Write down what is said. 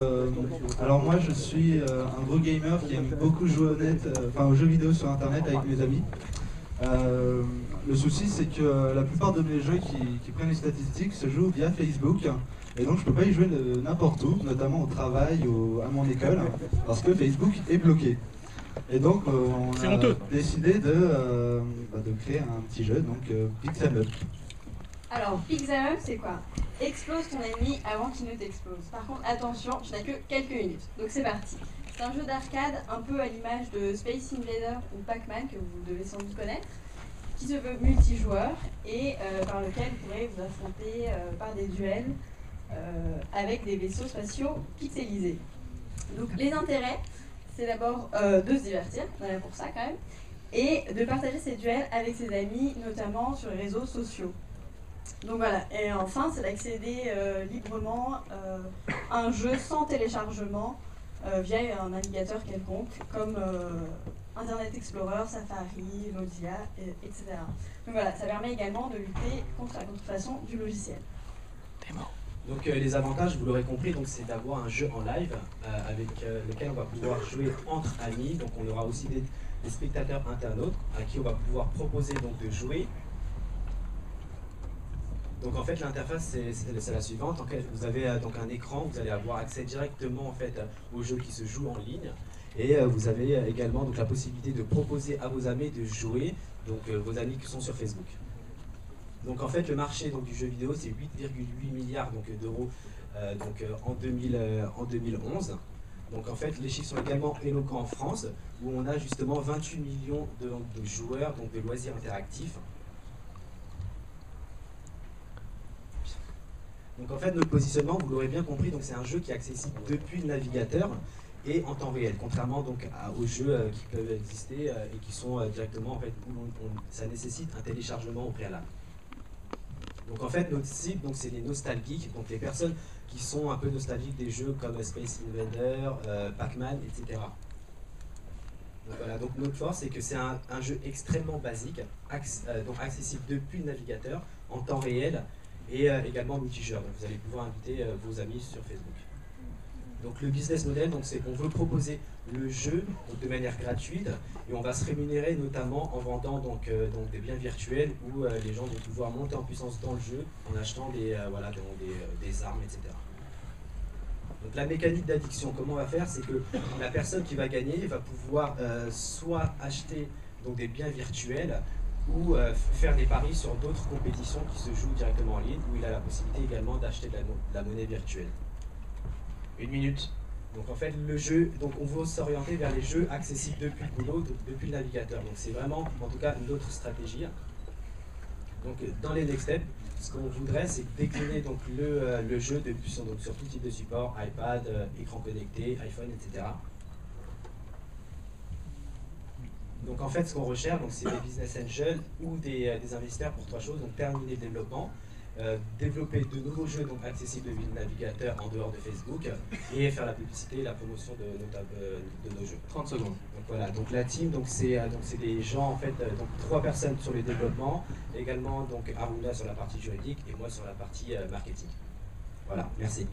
Alors moi je suis un gros gamer qui aime beaucoup jouer aux jeux vidéo sur internet avec mes amis. Le souci c'est que la plupart de mes jeux qui prennent les statistiques se jouent via Facebook. Et donc je peux pas y jouer n'importe où, notamment au travail, à mon école, parce que Facebook est bloqué. Et donc on a décidé de créer un petit jeu, donc Pixel Up. Alors, Pixel Up, c'est quoi? Explose ton ennemi avant qu'il ne t'explose. Par contre, attention, je n'ai que quelques minutes. Donc c'est parti. C'est un jeu d'arcade un peu à l'image de Space Invader ou Pac-Man, que vous devez sans doute connaître, qui se veut multijoueur et par lequel vous pourrez vous affronter par des duels avec des vaisseaux spatiaux pixelisés. Donc les intérêts, c'est d'abord de se divertir, on est là pour ça quand même, et de partager ces duels avec ses amis, notamment sur les réseaux sociaux. Donc voilà, et enfin c'est d'accéder librement à un jeu sans téléchargement via un navigateur quelconque comme Internet Explorer, Safari, Mozilla, etc. Donc voilà, ça permet également de lutter contre la contrefaçon du logiciel. Donc les avantages, vous l'aurez compris, c'est d'avoir un jeu en live avec lequel on va pouvoir jouer entre amis. Donc on aura aussi des spectateurs internautes à qui on va pouvoir proposer de jouer. Donc en fait l'interface c'est la suivante. En fait, vous avez donc un écran, vous allez avoir accès directement en fait au jeu qui se joue en ligne, et vous avez également donc la possibilité de proposer à vos amis de jouer, donc vos amis qui sont sur Facebook. Donc en fait le marché du jeu vidéo c'est 8,8 milliards d'euros en 2011. Donc en fait les chiffres sont également éloquents en France où on a justement 28 millions de joueurs de loisirs interactifs. Donc en fait notre positionnement, vous l'aurez bien compris, c'est un jeu qui est accessible depuis le navigateur et en temps réel, contrairement aux jeux qui peuvent exister et qui sont directement en fait où ça nécessite un téléchargement au préalable. Donc en fait notre cible c'est les nostalgiques, donc les personnes qui sont un peu nostalgiques des jeux comme Space Invader, Pac-Man, etc. Donc voilà, donc notre force c'est que c'est un jeu extrêmement basique, accessible depuis le navigateur en temps réel et également multijoueur. Donc vous allez pouvoir inviter vos amis sur Facebook. Donc le business model, c'est qu'on veut proposer le jeu de manière gratuite et on va se rémunérer notamment en vendant des biens virtuels où les gens vont pouvoir monter en puissance dans le jeu en achetant des armes, etc. Donc la mécanique d'addiction, comment on va faire, c'est que la personne qui va gagner va pouvoir soit acheter des biens virtuels ou faire des paris sur d'autres compétitions qui se jouent directement en ligne, où il a la possibilité également d'acheter de la monnaie virtuelle. 1 minute. Donc en fait le jeu, on veut s'orienter vers les jeux accessibles depuis le boulot, depuis le navigateur. Donc c'est vraiment en tout cas notre stratégie. Donc dans les next steps, ce qu'on voudrait c'est décliner le jeu sur tout type de support, iPad, écran connecté, iPhone, etc. Donc en fait ce qu'on recherche c'est des business angels ou des investisseurs pour 3 choses. Donc terminer le développement, développer de nouveaux jeux accessibles depuis le navigateur en dehors de Facebook et faire la publicité et la promotion de nos jeux. 30 secondes. Donc voilà, donc la team c'est des gens en fait, 3 personnes sur le développement, également Aruna sur la partie juridique et moi sur la partie marketing. Voilà, merci.